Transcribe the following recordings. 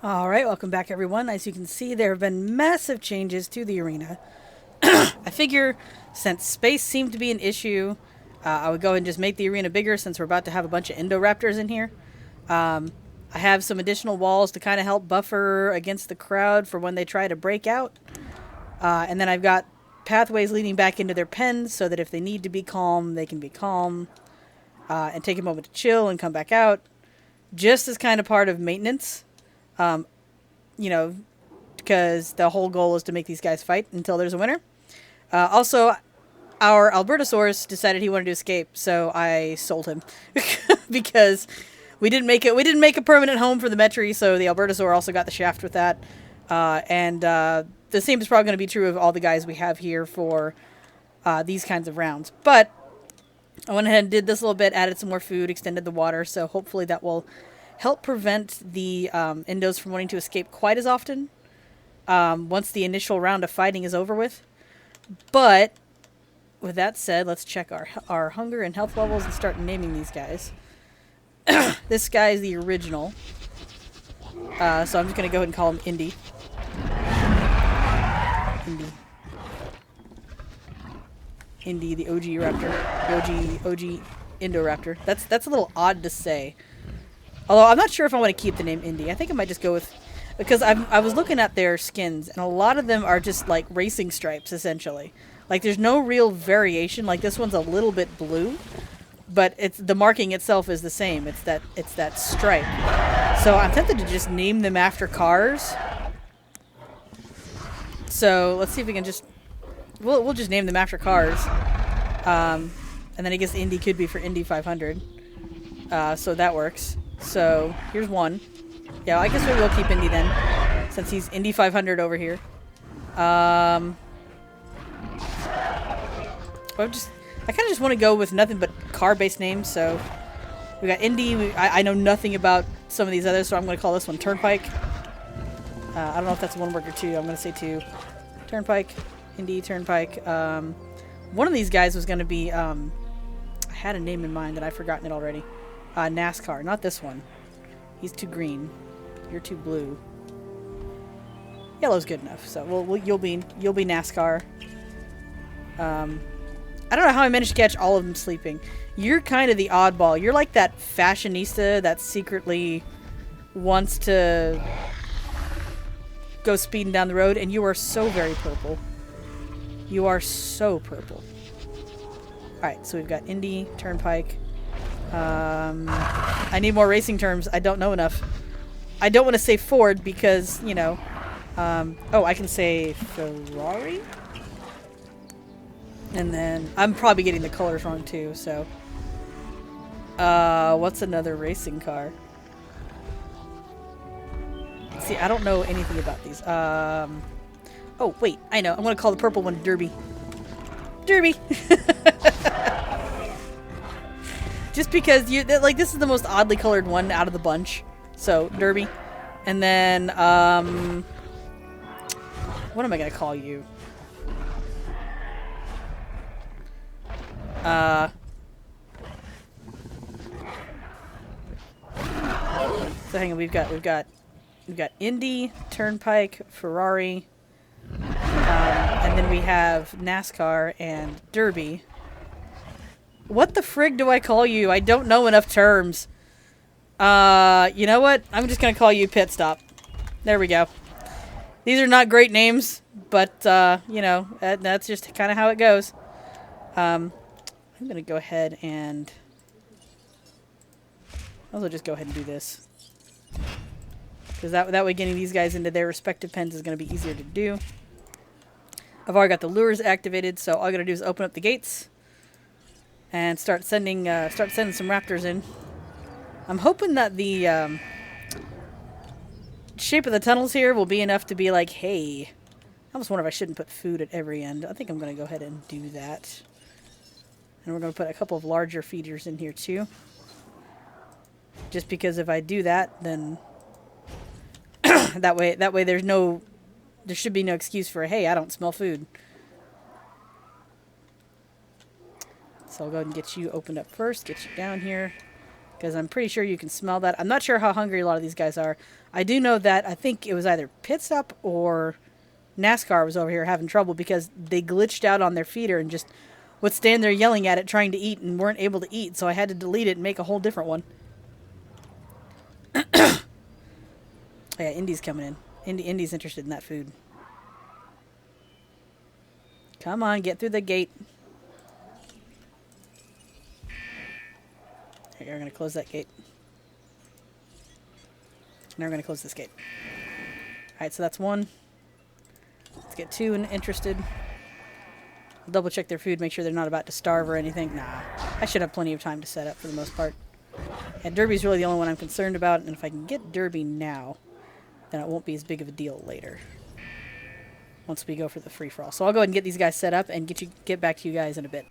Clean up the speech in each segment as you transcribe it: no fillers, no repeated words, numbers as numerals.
Alright, welcome back everyone. As you can see, there have been massive changes to the arena. I figure since space seemed to be an issue, I would go ahead and just make the arena bigger since we're about to have a bunch of Indoraptors in here. I have some additional walls to kind of help buffer against the crowd for when they try to break out. And then I've got pathways leading back into their pens so that if they need to be calm, they can be calm. And take a moment to chill and come back out. Just as kind of part of maintenance. Um, you know, because the whole goal is to make these guys fight until there's a winner. Also, our Albertosaurus decided he wanted to escape, so I sold him because we didn't make it. We didn't make a permanent home for the Metri, so the Albertosaur also got the shaft with that. And the same is probably going to be true of all the guys we have here for these kinds of rounds. But I went ahead and did this a little bit, added some more food, extended the water, so hopefully that will help prevent the Indos from wanting to escape quite as often once the initial round of fighting is over with. But with that said, let's check our hunger and health levels and start naming these guys. This guy is the original, so I'm just going to go ahead and call him Indy. Indy, the OG Raptor, the OG Indoraptor. That's a little odd to say. Although I'm not sure if I want to keep the name Indy. I think I might just go with, because I was looking at their skins and a lot of them are just like racing stripes essentially. Like there's no real variation. Like this one's a little bit blue, but it's the marking itself is the same. It's that stripe. So I'm tempted to just name them after cars. So let's see if we can just we'll just name them after cars. And then I guess Indy could be for Indy 500. So that works. So here's one. Yeah, I guess we will keep Indy then, since he's Indy 500 over here. I kind of just want to go with nothing but car-based names. So we got Indy. I know nothing about some of these others, so I'm going to call this one Turnpike. I don't know if that's one word or two. I'm going to say two. Turnpike, Indy, Turnpike. One of these guys was going to be. I had a name in mind and I've forgotten it already. NASCAR, not this one. He's too green. You're too blue. Yellow's good enough. So you'll be NASCAR. I don't know how I managed to catch all of them sleeping. You're kind of the oddball. You're like that fashionista that secretly wants to go speeding down the road, and you are so very purple. You are so purple. Alright, so we've got Indy, Turnpike. I need more racing terms. I don't know enough. I don't want to say Ford because, you know. Oh, I can say Ferrari? And then, I'm probably getting the colors wrong too, so. What's another racing car? See, I don't know anything about these. Oh, wait, I know. I'm going to call the purple one Derby. Derby! Just because this is the most oddly colored one out of the bunch. So, Derby. And then, what am I going to call you? So hang on, we've got Indy, Turnpike, Ferrari, and then we have NASCAR and Derby. What the frig do I call you? I don't know enough terms. You know what? I'm just gonna call you Pit Stop. There we go. These are not great names, but, you know, that's just kind of how it goes. I'm gonna go ahead and also just go ahead and do this. Because that way getting these guys into their respective pens is going to be easier to do. I've already got the lures activated, so all I got to do is open up the gates and start sending some raptors in. I'm hoping that the shape of the tunnels here will be enough to be like, hey. I almost wonder if I shouldn't put food at every end. I think I'm going to go ahead and do that. And we're going to put a couple of larger feeders in here too. Just because if I do that, then that way there should be no excuse for, hey, I don't smell food. So I'll go ahead and get you opened up first, get you down here. because I'm pretty sure you can smell that. I'm not sure how hungry a lot of these guys are. I do know that I think it was either Pit Stop or NASCAR was over here having trouble because they glitched out on their feeder and just would stand there yelling at it trying to eat and weren't able to eat, so I had to delete it and make a whole different one. Oh yeah, Indy's coming in. Indy's interested in that food. Come on, get through the gate. Here, we're going to close that gate. Now we're going to close this gate. Alright, so that's one. Let's get two interested. Double check their food, make sure they're not about to starve or anything. Nah, I should have plenty of time to set up for the most part. And Derby's really the only one I'm concerned about, and if I can get Derby now, then it won't be as big of a deal later. Once we go for the free-for-all. So I'll go ahead and get these guys set up and get back to you guys in a bit.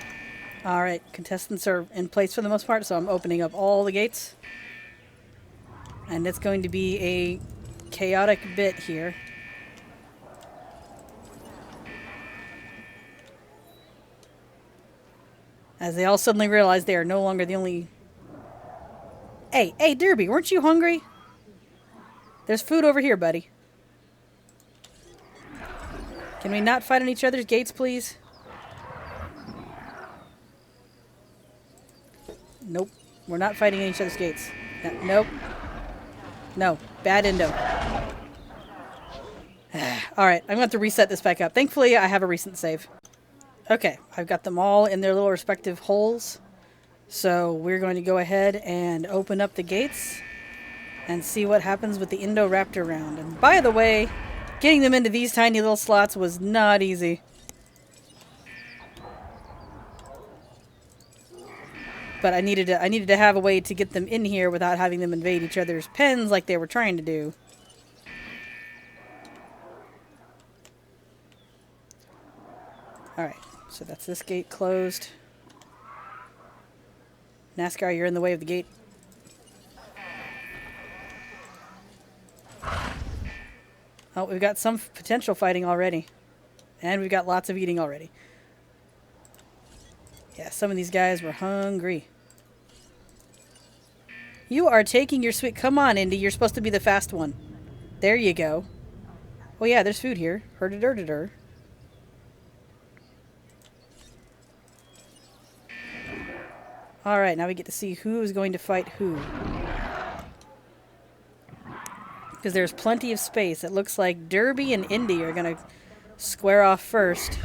Alright, contestants are in place for the most part, so I'm opening up all the gates. And it's going to be a chaotic bit here. As they all suddenly realize they are no longer the only... Hey, Derby, weren't you hungry? There's food over here, buddy. Can we not fight on each other's gates, please? Nope. We're not fighting on each other's gates. Nope. No. Bad Indo. Alright, I'm going to have to reset this back up. Thankfully, I have a recent save. Okay, I've got them all in their little respective holes. So we're going to go ahead and open up the gates and see what happens with the Indoraptor round. And by the way, getting them into these tiny little slots was not easy. But I needed to have a way to get them in here without having them invade each other's pens like they were trying to do. Alright, so that's this gate closed. NASCAR, you're in the way of the gate. Oh, we've got some potential fighting already. And we've got lots of eating already. Yeah, some of these guys were hungry. You are taking your sweet... Come on, Indy. You're supposed to be the fast one. There you go. Oh, yeah, there's food here. Herd-a-dur-da-dur. Alright, now we get to see who is going to fight who. Because there's plenty of space. It looks like Derby and Indy are going to square off first.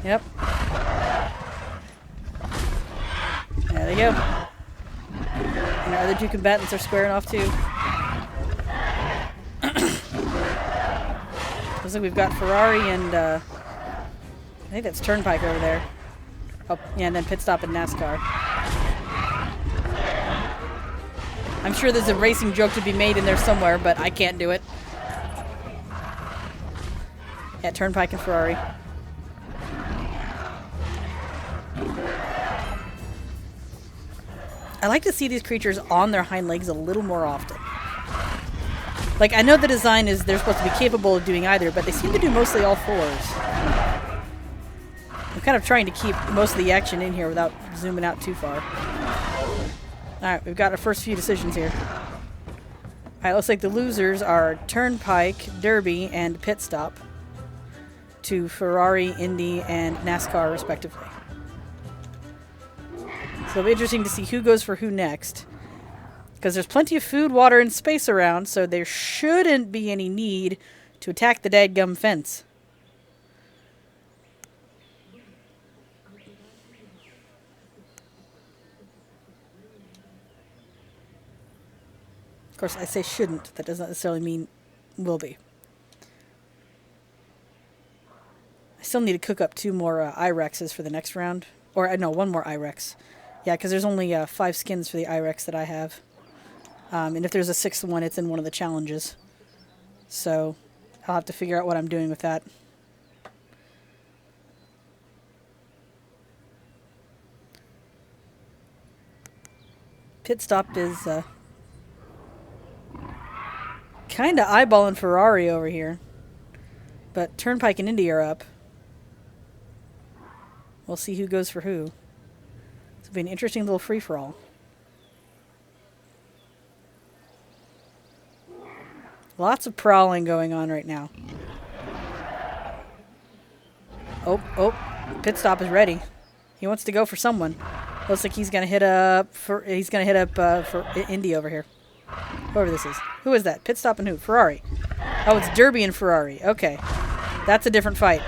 Yep. There they go. And our other two combatants are squaring off too. Looks like we've got Ferrari and I think that's Turnpike over there. Oh, yeah, and then Pit Stop and NASCAR. I'm sure there's a racing joke to be made in there somewhere, but I can't do it. Yeah, Turnpike and Ferrari. I like to see these creatures on their hind legs a little more often. Like, I know the design is they're supposed to be capable of doing either, but they seem to do mostly all fours. I'm kind of trying to keep most of the action in here without zooming out too far. Alright, we've got our first few decisions here. Alright, looks like the losers are Turnpike, Derby, and Pit Stop. To Ferrari, Indy, and NASCAR, respectively. So it'll be interesting to see who goes for who next. Because there's plenty of food, water, and space around, so there shouldn't be any need to attack the dadgum fence. Of course, I say shouldn't. That does not necessarily mean will be. I still need to cook up 2 more Irexes for the next round. Or, no, 1 more Irex. Yeah, because there's only 5 skins for the Irex that I have. And if there's a 6th one, it's in one of the challenges. So, I'll have to figure out what I'm doing with that. Pit Stop is kind of eyeballing Ferrari over here. But Turnpike and Indy are up. We'll see who goes for who. This will be an interesting little free-for-all. Lots of prowling going on right now. Oh, pit stop is ready. He wants to go for someone. Looks like he's gonna hit up for Indy over here. Whoever this is. Who is that? Pit stop and who? Ferrari. Oh, it's Derby and Ferrari. Okay. That's a different fight.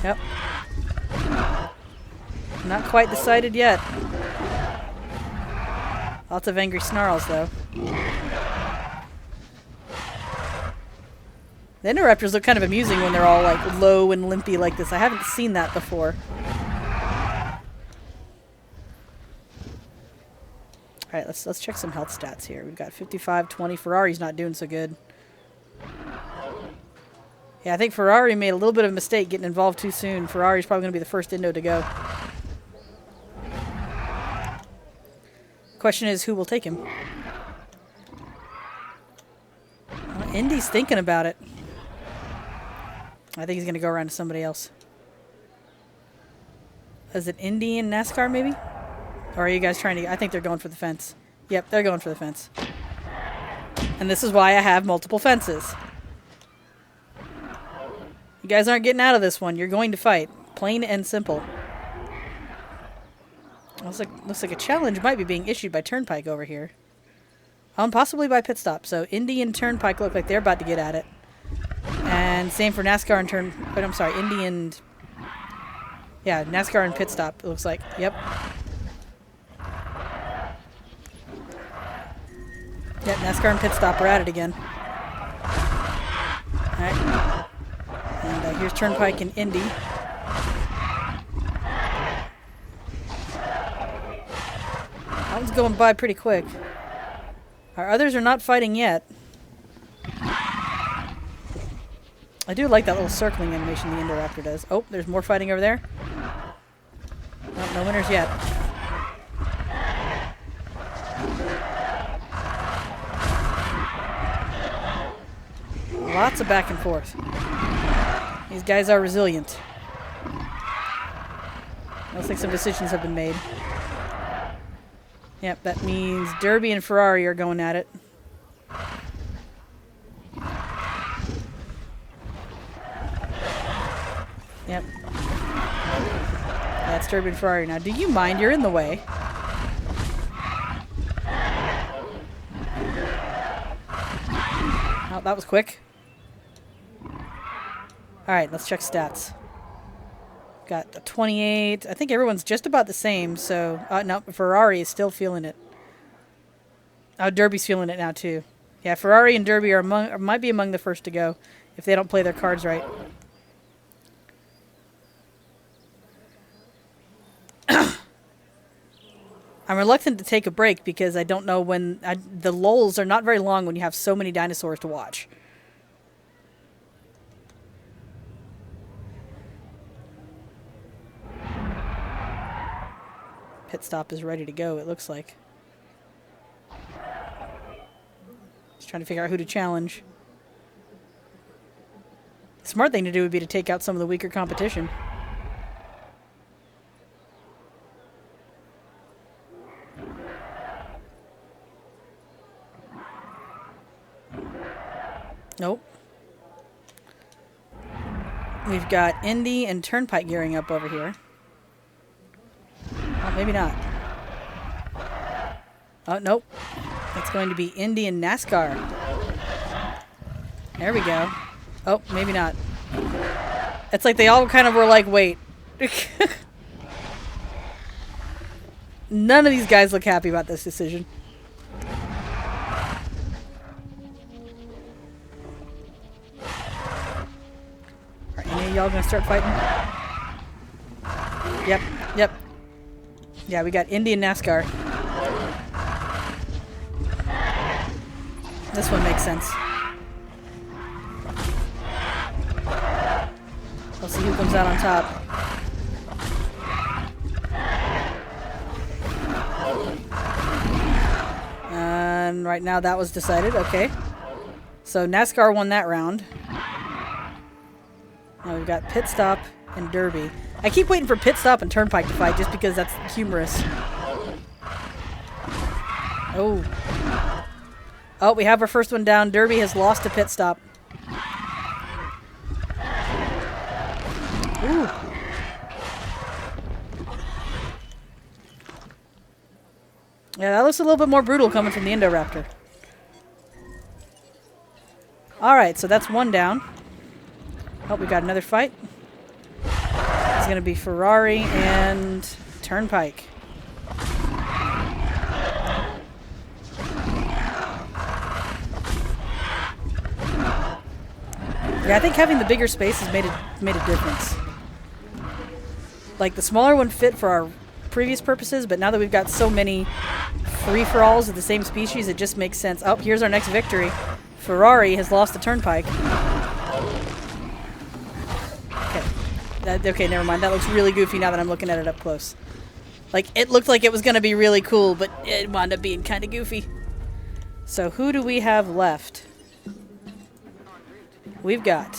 Yep. Not quite decided yet. Lots of angry snarls, though. The Indoraptors look kind of amusing when they're all like low and limpy like this. I haven't seen that before. Alright, let's check some health stats here. We've got 55, 20. Ferrari's not doing so good. Yeah, I think Ferrari made a little bit of a mistake getting involved too soon. Ferrari's probably going to be the first Indo to go. Question is, who will take him? Well, Indy's thinking about it. I think he's going to go around to somebody else. Is it Indy and NASCAR, maybe? Or are you guys trying to... I think they're going for the fence. Yep, they're going for the fence. And this is why I have multiple fences. You guys aren't getting out of this one. You're going to fight. Plain and simple. Looks like a challenge might be being issued by Turnpike over here. Possibly by Pit Stop. So Indy and Turnpike look like they're about to get at it. And same for NASCAR and But I'm sorry, Indy and... Yeah, NASCAR and Pit Stop, it looks like. Yep. Yep, NASCAR and Pit Stop are at it again. Alright. And here's Turnpike and Indy. That one's going by pretty quick. Our others are not fighting yet. I do like that little circling animation the Indoraptor does. Oh, there's more fighting over there. Oh, no winners yet. Lots of back and forth. These guys are resilient. Looks like some decisions have been made. Yep, that means Derby and Ferrari are going at it. Yep. That's Derby and Ferrari now. Do you mind? You're in the way. Oh, that was quick. Alright, let's check stats. Got a 28. I think everyone's just about the same, so... no, Ferrari is still feeling it. Oh, Derby's feeling it now, too. Yeah, Ferrari and Derby might be among the first to go, if they don't play their cards right. I'm reluctant to take a break because I don't know when... the lulls are not very long when you have so many dinosaurs to watch. Pit stop is ready to go, it looks like. Just trying to figure out who to challenge. The smart thing to do would be to take out some of the weaker competition. Nope. We've got Indy and Turnpike gearing up over here. Oh, maybe not. Oh, nope. It's going to be Indy and NASCAR. There we go. Oh, maybe not. It's like they all kind of were like, wait. None of these guys look happy about this decision. Are any of y'all gonna start fighting? Yep, yep. Yeah, we got Indy and NASCAR. This one makes sense. We'll see who comes out on top. And right now that was decided. Okay. So NASCAR won that round. Now we've got Pit Stop and Derby. I keep waiting for Pit Stop and Turnpike to fight just because that's humorous. Oh. Oh, we have our first one down. Derby has lost a pit stop. Ooh. Yeah, that looks a little bit more brutal coming from the Indoraptor. Alright, so that's one down. Oh, we got another fight. It's going to be Ferrari and Turnpike. Yeah, I think having the bigger space has made a difference. Like, the smaller one fit for our previous purposes, but now that we've got so many free-for-alls of the same species, it just makes sense. Oh, here's our next victory. Ferrari has lost the Turnpike. Okay, never mind. That looks really goofy now that I'm looking at it up close. Like, it looked like it was going to be really cool, but it wound up being kind of goofy. So who do we have left? We've got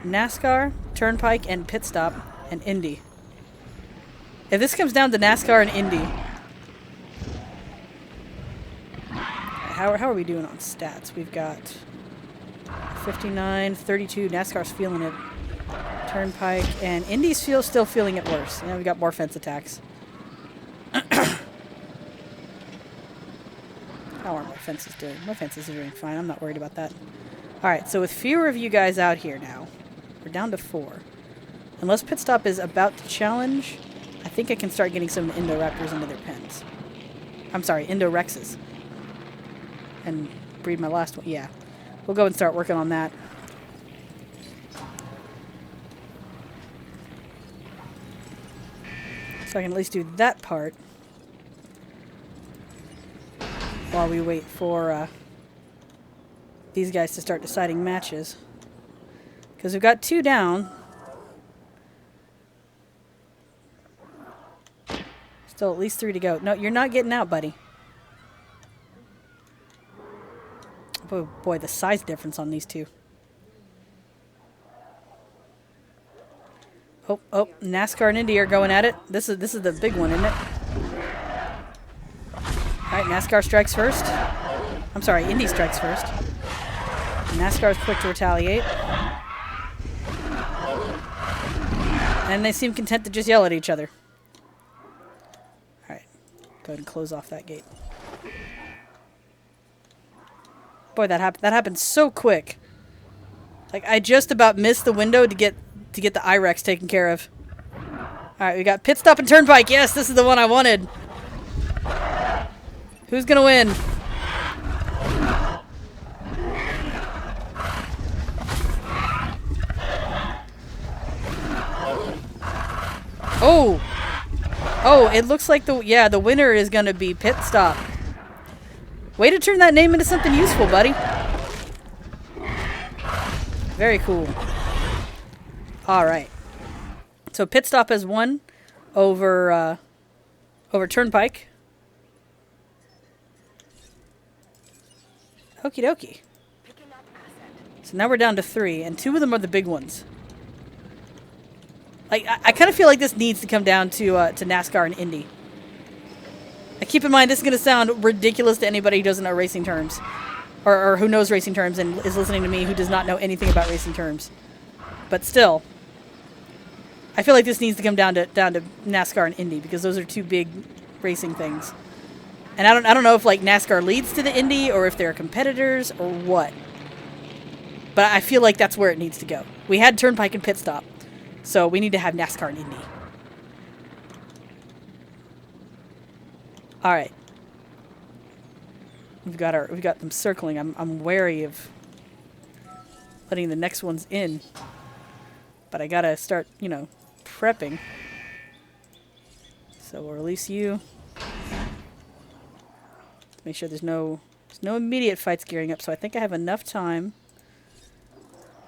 NASCAR, Turnpike, and Pit Stop, and Indy. If this comes down to NASCAR and Indy... How are we doing on stats? We've got 59, 32. NASCAR's feeling it. Turnpike and Indy's still feeling it worse. You know, we got more fence attacks. How are my fences doing? My fences are doing fine. I'm not worried about that. Alright, so with fewer of you guys out here now, we're down to 4. Unless Pit Stop is about to challenge, I think I can start getting some Indoraptors into their pens. I'm sorry, Indorexes. And breed my last one. Yeah. We'll go and start working on that. So I can at least do that part while we wait for these guys to start deciding matches. Because we've got 2 down. Still at least 3 to go. No, you're not getting out, buddy. Oh boy, the size difference on these 2. Oh, NASCAR and Indy are going at it. This is the big one, isn't it? Alright, NASCAR strikes first. I'm sorry, Indy strikes first. NASCAR is quick to retaliate. And they seem content to just yell at each other. Alright, go ahead and close off that gate. Boy, that happened so quick. Like, I just about missed the window to get the IREX taken care of. Alright, we got Pit Stop and Turnpike. Yes, this is the one I wanted. Who's gonna win? Oh! Oh, it looks like the winner is gonna be Pit Stop. Way to turn that name into something useful, buddy. Very cool. Alright. So Pit Stop has won over Turnpike. Okie dokie. So now we're down to 3, and 2 of them are the big ones. Like, I kind of feel like this needs to come down to NASCAR and Indy. Now, keep in mind, this is going to sound ridiculous to anybody who doesn't know racing terms. Or who knows racing terms and is listening to me who does not know anything about racing terms. But still, I feel like this needs to come down to NASCAR and Indy, because those are 2 big racing things. And I don't know if, like, NASCAR leads to the Indy or if they're competitors or what. But I feel like that's where it needs to go. We had Turnpike and Pit Stop, so we need to have NASCAR and Indy. All right. We've got them circling. I'm wary of letting the next ones in. But I gotta start, you know, prepping. So we'll release you. Make sure there's no immediate fights gearing up. So I think I have enough time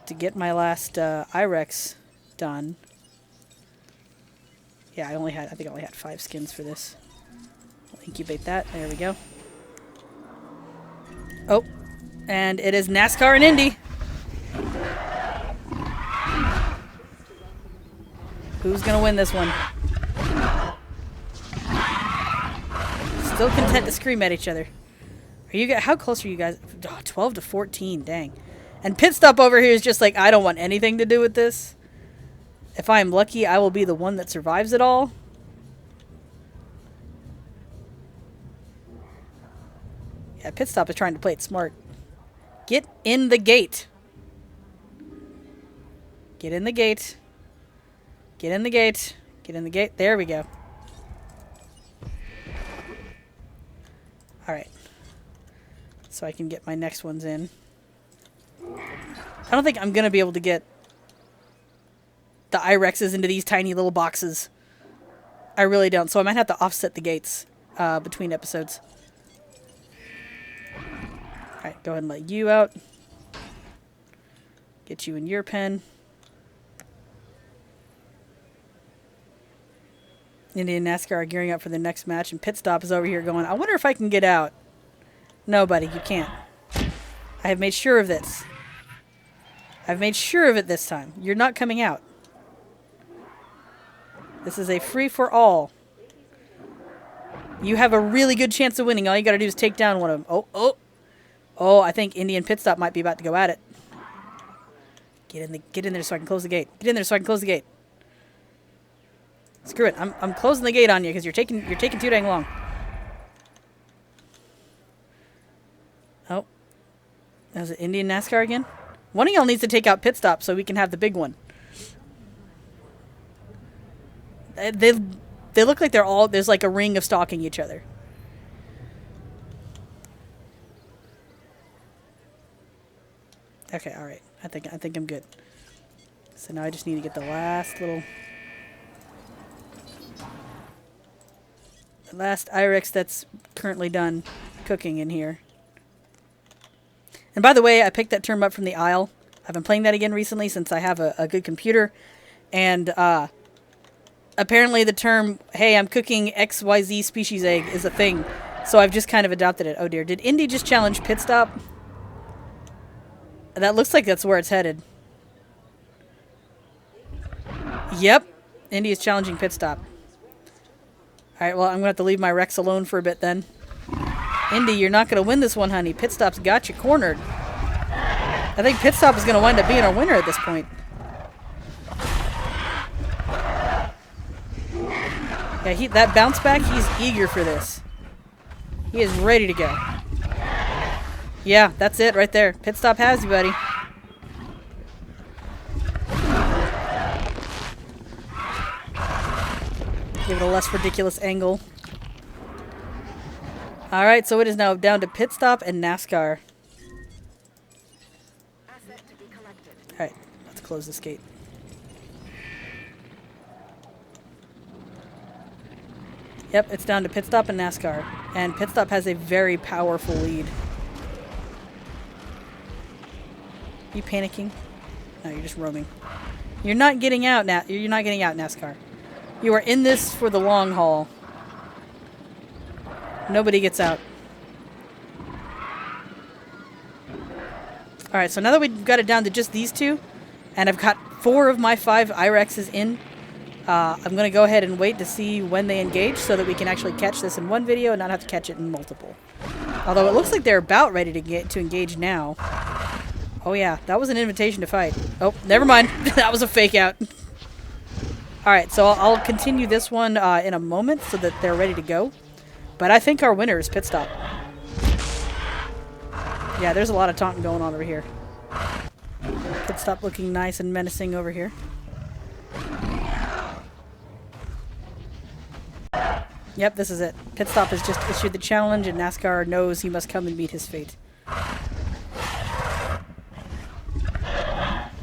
to get my last IREX done. Yeah, I think I only had 5 skins for this. I'll incubate that. There we go. Oh, and it is NASCAR and Indy. Who's gonna win this one? Still content to scream at each other. Are you guys, how close are you guys? Oh, 12 to 14, dang. And Pit Stop over here is just like, I don't want anything to do with this. If I am lucky, I will be the one that survives it all. Yeah, Pit Stop is trying to play it smart. Get in the gate. Get in the gate. Get in the gate. Get in the gate. There we go. Alright. So I can get my next ones in. I don't think I'm going to be able to get the Irexes into these tiny little boxes. I really don't. So I might have to offset the gates between episodes. Alright, go ahead and let you out. Get you in your pen. Indian NASCAR are gearing up for the next match, and Pit Stop is over here going, I wonder if I can get out. No, buddy, you can't. I have made sure of this. I've made sure of it this time. You're not coming out. This is a free-for-all. You have a really good chance of winning. All you gotta do is take down one of them. Oh, oh. Oh, I think Indian Pit Stop might be about to go at it. Get in there so I can close the gate. Get in there so I can close the gate. Screw it. I'm closing the gate on you because you're taking too dang long. Oh. That was it Indian NASCAR again? One of y'all needs to take out Pit Stop so we can have the big one. They look like they're all, there's like a ring of stalking each other. Okay, alright. I think I'm good. So now I just need to get the last little... The last Irex that's currently done cooking in here. And by the way, I picked that term up from the aisle. I've been playing that again recently since I have a good computer. And apparently the term, hey, I'm cooking XYZ species egg is a thing. So I've just kind of adopted it. Oh dear, did Indy just challenge Pit Stop? That looks like that's where it's headed. Yep, Indy is challenging Pit Stop. Alright, well, I'm going to have to leave my Rex alone for a bit then. Indy, you're not going to win this one, honey. Pit Stop's got you cornered. I think Pit Stop is going to wind up being our winner at this point. Yeah, that bounce back, he's eager for this. He is ready to go. Yeah, that's it right there. Pit Stop has you, buddy. Give it a less ridiculous angle. Alright, so it is now down to Pit Stop and NASCAR. Alright, let's close this gate. Yep, it's down to Pit Stop and NASCAR. And Pit Stop has a very powerful lead. You panicking? No, you're just roaming. You're not getting out now. You're not getting out, NASCAR. You are in this for the long haul. Nobody gets out. Alright, so now that we've got it down to just these two, and I've got 4 of my 5 Irexes in, I'm going to go ahead and wait to see when they engage so that we can actually catch this in one video and not have to catch it in multiple. Although it looks like they're about ready to engage now. Oh yeah, that was an invitation to fight. Oh, never mind. That was a fake out. Alright, so I'll continue this one in a moment so that they're ready to go. But I think our winner is Pit Stop. Yeah, there's a lot of taunting going on over here. Pit Stop looking nice and menacing over here. Yep, this is it. Pit Stop has just issued the challenge and NASCAR knows he must come and meet his fate.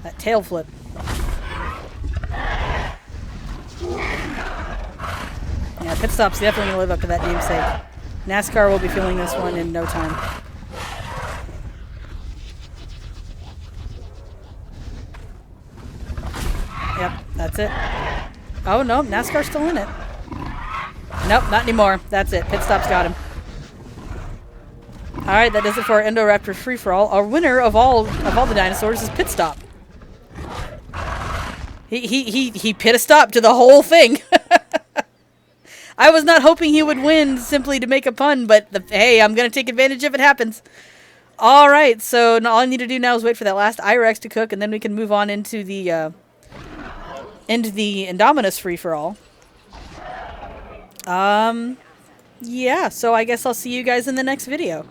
That tail flip. Yeah, Pit Stop's definitely going to live up to that namesake. NASCAR will be feeling this one in no time. Yep, that's it. Oh, no, NASCAR's still in it. Nope, not anymore. That's it. Pit Stop's got him. Alright, that does it for our Indoraptor free-for-all. Our winner of all the dinosaurs is Pit Stop. He pit a stop to the whole thing. I was not hoping he would win simply to make a pun, but hey, I'm going to take advantage if it happens. All right, so all I need to do now is wait for that last Irex to cook, and then we can move on into the Indominus free-for-all. Yeah, so I guess I'll see you guys in the next video.